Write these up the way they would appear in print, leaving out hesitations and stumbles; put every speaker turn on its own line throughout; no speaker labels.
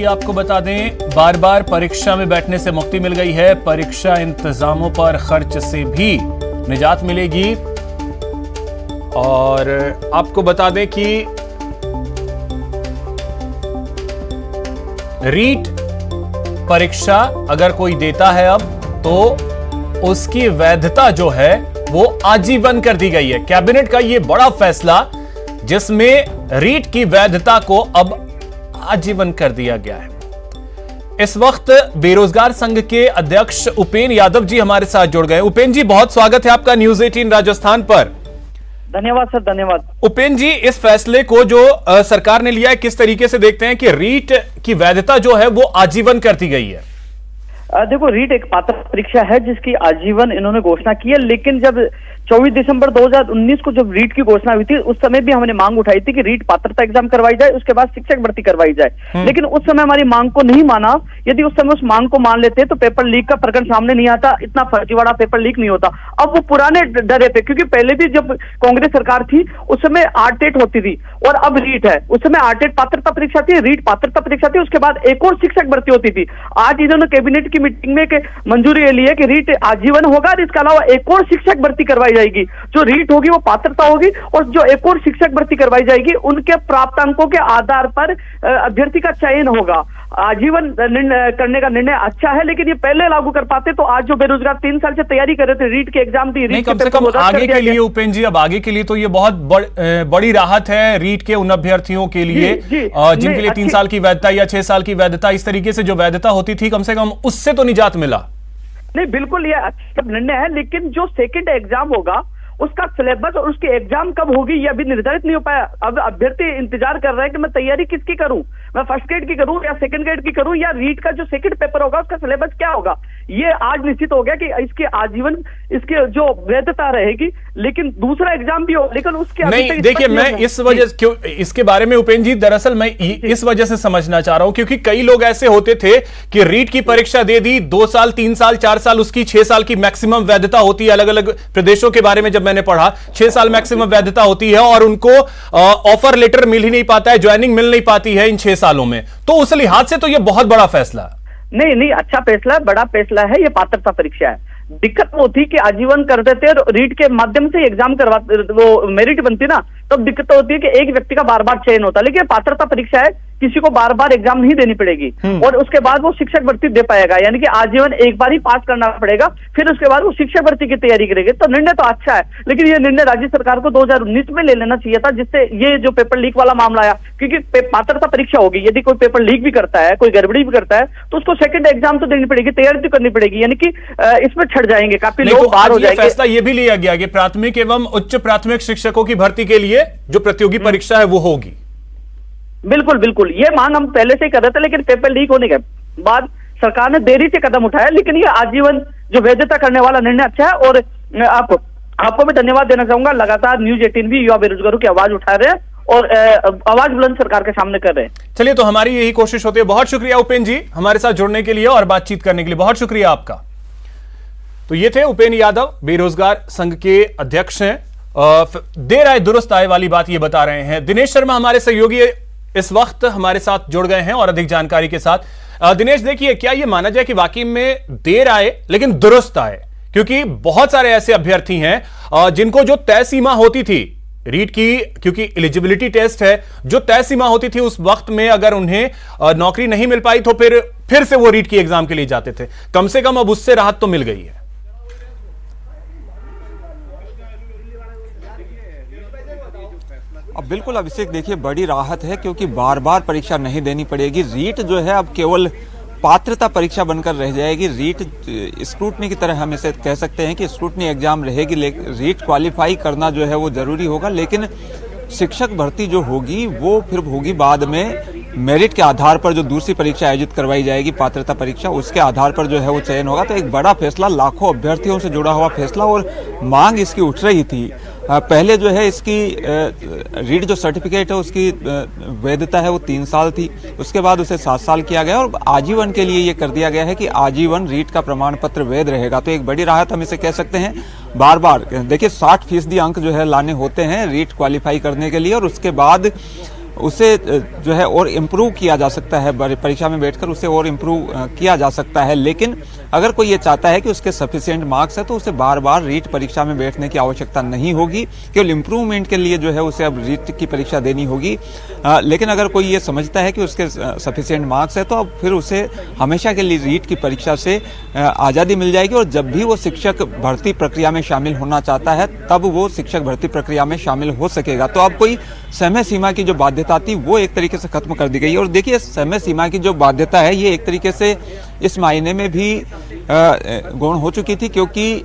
आपको बता दें, बार बार परीक्षा में बैठने से मुक्ति मिल गई है। परीक्षा इंतजामों पर खर्च से भी निजात मिलेगी। और आपको बता दें कि रीट परीक्षा अगर कोई देता है अब, तो उसकी वैधता जो है वो आजीवन कर दी गई है। कैबिनेट का ये बड़ा फैसला, जिसमें रीट की वैधता को अब आजीवन कर दिया गया है। इस वक्त बेरोजगार संघ के अध्यक्ष उपेन यादव जी हमारे साथ जुड़ गए। उपेन जी, बहुत स्वागत है आपका न्यूज 18 राजस्थान पर।
धन्यवाद सर, धन्यवाद।
उपेन जी, इस फैसले को जो सरकार ने लिया है, किस तरीके से देखते हैं कि रीट की वैधता जो है वो आजीवन कर दी गई है?
देखो, रीट एक पात्रता परीक्षा है जिसकी आजीवन इन्होंने घोषणा की है, लेकिन जब 24 दिसंबर 2019 को जब रीट की घोषणा हुई थी, उस समय भी हमने मांग उठाई थी कि रीट पात्रता एग्जाम करवाई जाए, उसके बाद शिक्षक भर्ती करवाई जाए। लेकिन उस समय हमारी मांग को नहीं माना। यदि उस समय उस मांग को मान लेते तो पेपर लीक का प्रकरण सामने नहीं आता, इतना फर्जीवाड़ा पेपर लीक नहीं होता। अब वो पुराने डरे पे, क्योंकि पहले भी जब कांग्रेस सरकार थी उस समय आरटेट होती थी और अब रीट है। उस समय आरटेट पात्रता परीक्षा थी, रीट पात्रता परीक्षा थी, उसके बाद एक और शिक्षक भर्ती होती थी। आज इन्होंने कैबिनेट की मीटिंग में मंजूरी ली है कि रीट आजीवन होगा और इसके अलावा एक और शिक्षक भर्ती करवाई जाएगी। जो रीट होगी वो पात्रता होगी और जो एक और शिक्षक भर्ती करवाई जाएगी उनके प्राप्तांकों के आधार पर अभ्यर्थी का चयन होगा। आजीवन करने का निर्णय अच्छा है, लेकिन ये पहले लागू कर पाते तो आज जो बेरोजगार 3 साल से तैयारी कर रहे थे, रीट के एग्जाम दी,
नहीं, कम से कम आगे के लिए उपेन जी, अब आगे के लिए तो ये बहुत बड़ी राहत है रीट के उन अभ्यर्थियों के लिए जिनके लिए 3 साल की वैधता या 6 साल की वैधता, इस तरीके से जो वैधता होती थी, कम से कम उससे तो निजात मिला।
नहीं, बिल्कुल ये अच्छा निर्णय है, लेकिन जो सेकंड एग्जाम होगा उसका सिलेबस और उसकी एग्जाम कब होगी ये अभी निर्धारित नहीं हो पाया। अब अभ्यर्थी इंतजार कर रहा है कि मैं तैयारी किसकी करूं, मैं फर्स्ट ग्रेड की करूं या सेकंड ग्रेड की करूं, या रीट का जो सेकंड पेपर होगा उसका सिलेबस क्या होगा। ये आज निश्चित हो गया कि इसके आजीवन इसके जो वैधता रहेगी, लेकिन दूसरा एग्जाम भी हो, लेकिन उसके
नहीं। देखिए, मैं इस वजह क्यों इसके बारे में उपेन जी, दरअसल मैं इस वजह से समझना चाह रहा हूं क्योंकि कई लोग ऐसे होते थे कि रीट की परीक्षा दे दी, 2 साल 3 साल 4 साल उसकी 6 साल की मैक्सिमम वैधता होती है। अलग अलग प्रदेशों के बारे में जब मैंने पढ़ा, 6 साल मैक्सिमम वैधता होती है और उनको ऑफर लेटर मिल ही नहीं पाता है, ज्वाइनिंग मिल नहीं पाती है इन 6 सालों में। तो उस लिहाज से तो ये बहुत बड़ा फैसला है।
नहीं, अच्छा फैसला, बड़ा फैसला है। ये पात्रता परीक्षा है। दिक्कत वो थी कि आजीवन कर देते और रीट के माध्यम से एग्जाम करवाते, वो मेरिट बनती ना, तब दिक्कत होती है कि एक व्यक्ति का बार बार चयन होता है। लेकिन पात्रता परीक्षा है, किसी को बार बार एग्जाम नहीं देनी पड़ेगी और उसके बाद वो शिक्षक भर्ती दे पाएगा, यानी कि आजीवन एक बार ही पास करना पड़ेगा, फिर उसके बाद वो शिक्षक भर्ती की तैयारी करेंगे। तो निर्णय तो अच्छा है, लेकिन ये निर्णय राज्य सरकार को 2019 में ले लेना चाहिए था, जिससे ये जो पेपर लीक वाला मामला आया। क्योंकि पात्रता परीक्षा होगी, यदि कोई पेपर लीक भी करता है, कोई गड़बड़ी भी करता है, तो उसको सेकंड एग्जाम तो देनी पड़ेगी, तैयारी तो करनी पड़ेगी, यानी कि इसमें छट जाएंगे, काफी लोग बाहर हो जाएंगे।
फैसला ये भी लिया गया कि प्राथमिक एवं उच्च प्राथमिक शिक्षकों की भर्ती के लिए जो प्रतियोगी परीक्षा है वो होगी।
बिल्कुल बिल्कुल, ये मांग हम पहले से ही कर रहे थे, लेकिन पेपर लीक होने के बाद सरकार ने देरी से कदम उठाया। लेकिन ये आजीवन जो वैधता करने वाला निर्णय अच्छा है और आपको मैं धन्यवाद देना चाहूंगा। लगातार न्यूज 18 भी युवा बेरोजगारों की आवाज उठा रहे हैं और आवाज बुलंद सरकार के सामने कर रहे हैं।
चलिए, तो हमारी यही कोशिश होती है। बहुत शुक्रिया उपेन जी हमारे साथ जुड़ने के लिए और बातचीत करने के लिए, बहुत शुक्रिया आपका। तो ये थे उपेन यादव, बेरोजगार संघ के अध्यक्ष हैं। देर आए दुरुस्त आए वाली बात ये बता रहे हैं। दिनेश शर्मा हमारे सहयोगी इस वक्त हमारे साथ जुड़ गए हैं और अधिक जानकारी के साथ। दिनेश, देखिए, क्या ये माना जाए कि वाकई में देर आए लेकिन दुरुस्त आए? क्योंकि बहुत सारे ऐसे अभ्यर्थी हैं जिनको जो तय सीमा होती थी रीट की, क्योंकि एलिजिबिलिटी टेस्ट है, जो तय सीमा होती थी उस वक्त में अगर उन्हें नौकरी नहीं मिल पाई तो फिर से वो रीट की एग्जाम के लिए जाते थे। कम से कम अब उससे राहत तो मिल गई है।
अब बिल्कुल अभिषेक, देखिए, बड़ी राहत है क्योंकि बार बार परीक्षा नहीं देनी पड़ेगी। रीट जो है अब केवल पात्रता परीक्षा बनकर रह जाएगी। रीट स्क्रूटनी की तरह हम इसे कह सकते हैं कि स्क्रूटनी एग्जाम रहेगी, लेकिन रीट क्वालिफाई करना जो है वो जरूरी होगा। लेकिन शिक्षक भर्ती जो होगी वो फिर होगी बाद में मेरिट के आधार पर। जो दूसरी परीक्षा आयोजित करवाई जाएगी, पात्रता परीक्षा, उसके आधार पर जो है वो चयन होगा। तो एक बड़ा फैसला, लाखों अभ्यर्थियों से जुड़ा हुआ फैसला, और मांग इसकी उठ रही थी। पहले जो है इसकी रीट जो सर्टिफिकेट है उसकी वैधता है वो 3 साल थी, उसके बाद उसे 7 साल किया गया और आजीवन के लिए ये कर दिया गया है कि आजीवन रीट का प्रमाण पत्र वैध रहेगा। तो एक बड़ी राहत हम इसे कह सकते हैं। बार बार देखिए 60% अंक जो है लाने होते हैं रीट क्वालिफाई करने के लिए, और उसके बाद उसे जो है और इम्प्रूव किया जा सकता है, परीक्षा में बैठकर उसे और इम्प्रूव किया जा सकता है। लेकिन अगर कोई ये चाहता है कि उसके सफिशिएंट मार्क्स है तो उसे बार बार रीट परीक्षा में बैठने की आवश्यकता नहीं होगी, केवल इम्प्रूवमेंट के लिए जो है उसे अब रीट की परीक्षा देनी होगी। लेकिन अगर कोई ये समझता है कि उसके सफिशिएंट मार्क्स है तो अब फिर उसे हमेशा के लिए रीट की परीक्षा से आज़ादी मिल जाएगी, और जब भी वो शिक्षक भर्ती प्रक्रिया में शामिल होना चाहता है तब वो शिक्षक भर्ती प्रक्रिया में शामिल हो सकेगा। तो अब कोई समय सीमा की जो बाध्यता थी वो एक तरीके से खत्म कर दी गई है। और देखिए, समय सीमा की जो बाध्यता है ये एक तरीके से इस मायने में भी गौण हो चुकी थी, क्योंकि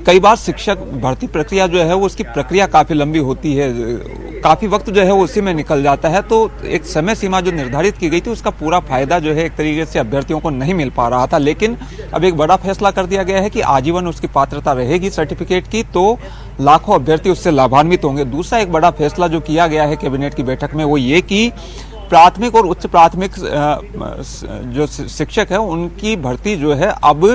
कई बार शिक्षक भर्ती प्रक्रिया जो है वो उसकी प्रक्रिया काफ़ी लंबी होती है, काफ़ी वक्त जो है वो उसी में निकल जाता है। तो एक समय सीमा जो निर्धारित की गई थी उसका पूरा फायदा जो है एक तरीके से अभ्यर्थियों को नहीं मिल पा रहा था। लेकिन अब एक बड़ा फैसला कर दिया गया है कि आजीवन उसकी पात्रता रहेगी सर्टिफिकेट की, तो लाखों अभ्यर्थी उससे लाभान्वित होंगे। दूसरा एक बड़ा फैसला जो किया गया है कैबिनेट की बैठक में वो ये कि प्राथमिक और उच्च प्राथमिक जो शिक्षक है उनकी भर्ती जो है अब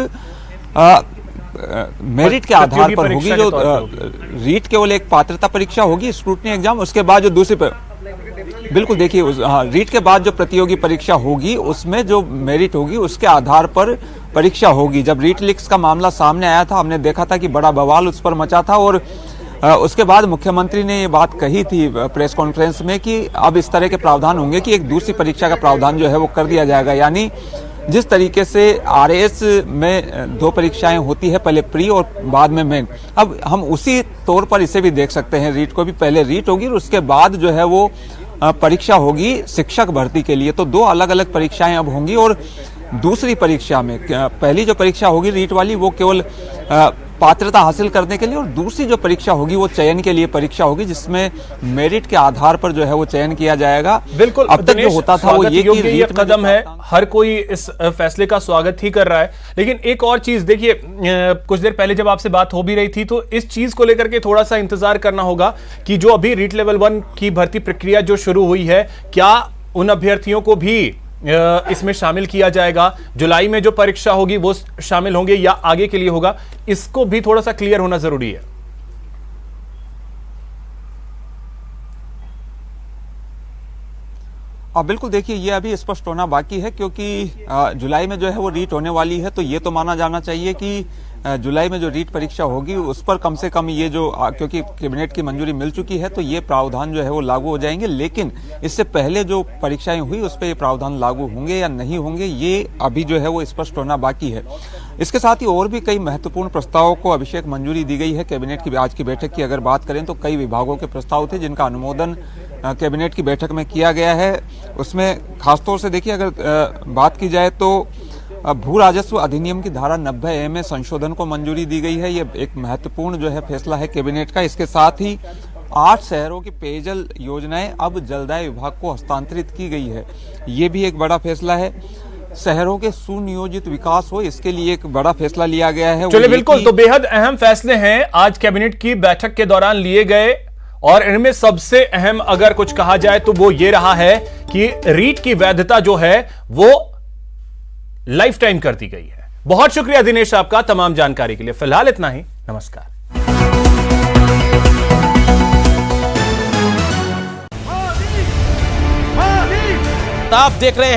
मेरिट के आधार पर होगी। जो रीट केवल एक पात्रता परीक्षा होगी, स्क्रूटनी एग्जाम, उसके बाद जो दूसरी बिल्कुल देखिए रीट के बाद जो प्रतियोगी परीक्षा होगी उसमें जो मेरिट होगी उसके आधार पर परीक्षा होगी। जब रीट लीक्स का मामला सामने आया था हमने देखा था कि बड़ा बवाल उस पर मचा था, और उसके बाद मुख्यमंत्री ने ये बात कही थी प्रेस कॉन्फ्रेंस में कि अब इस तरह के प्रावधान होंगे कि एक दूसरी परीक्षा का प्रावधान जो है वो कर दिया जाएगा। यानी जिस तरीके से आरएएस में 2 परीक्षाएं होती है, पहले प्री और बाद में मेन, अब हम उसी तौर पर इसे भी देख सकते हैं। रीट को भी पहले रीट होगी और उसके बाद जो है वो परीक्षा होगी शिक्षक भर्ती के लिए। तो 2 अलग अलग परीक्षाएं अब होंगी, और दूसरी परीक्षा में पहली जो परीक्षा होगी रीट वाली वो केवल पात्रता हासिल करने के लिए, और दूसरी जो परीक्षा होगी वो चयन के लिए परीक्षा होगी जिसमें मेरिट के आधार पर जो है वो चयन किया जाएगा।
बिल्कुल,
अब तक जो होता था वो ये कि
ये कदम है, हर कोई इस फैसले का स्वागत ही कर रहा है। लेकिन एक और चीज देखिए, कुछ देर पहले जब आपसे बात हो भी रही थी तो इस चीज को लेकर के थोड़ा सा इंतजार करना होगा कि जो अभी रीट लेवल 1 की भर्ती प्रक्रिया जो शुरू हुई है, क्या उन अभ्यर्थियों को भी इसमें शामिल किया जाएगा? जुलाई में जो परीक्षा होगी वो शामिल होंगे या आगे के लिए होगा? इसको भी थोड़ा सा क्लियर होना जरूरी है।
बिल्कुल देखिए, ये अभी स्पष्ट होना बाकी है, क्योंकि जुलाई में जो है वो रीट होने वाली है। तो ये तो माना जाना चाहिए कि जुलाई में जो रीट परीक्षा होगी उस पर कम से कम ये जो क्योंकि कैबिनेट की मंजूरी मिल चुकी है तो ये प्रावधान जो है वो लागू हो जाएंगे। लेकिन इससे पहले जो परीक्षाएं हुई उस पर ये प्रावधान लागू होंगे या नहीं होंगे ये अभी जो है वो स्पष्ट होना बाकी है। इसके साथ ही और भी कई महत्वपूर्ण प्रस्तावों को अभिषेक मंजूरी दी गई है। कैबिनेट की आज की बैठक की अगर बात करें तो कई विभागों के प्रस्ताव थे जिनका अनुमोदन कैबिनेट की बैठक में किया गया है। उसमें खासतौर से देखिए, अगर बात की जाए तो भू राजस्व अधिनियम की धारा 90A में संशोधन को मंजूरी दी गई है। ये एक महत्वपूर्ण जो है फैसला है कैबिनेट का। इसके साथ ही 8 शहरों की पेयजल योजनाएं अब जलदाय विभाग को हस्तांतरित की गई है। ये भी एक बड़ा फैसला है। शहरों के सुनियोजित विकास हो, इसके लिए एक बड़ा फैसला लिया गया है।
चलिए, बिल्कुल, तो बेहद अहम फैसले हैं आज कैबिनेट की बैठक के दौरान लिए गए, और इनमें सबसे अहम अगर कुछ कहा जाए तो वो ये रहा है कि रीट की वैधता जो है वो लाइफ टाइम कर दी गई है। बहुत शुक्रिया दिनेश आपका तमाम जानकारी के लिए। फिलहाल इतना ही, नमस्कार।
आप देख रहे हैं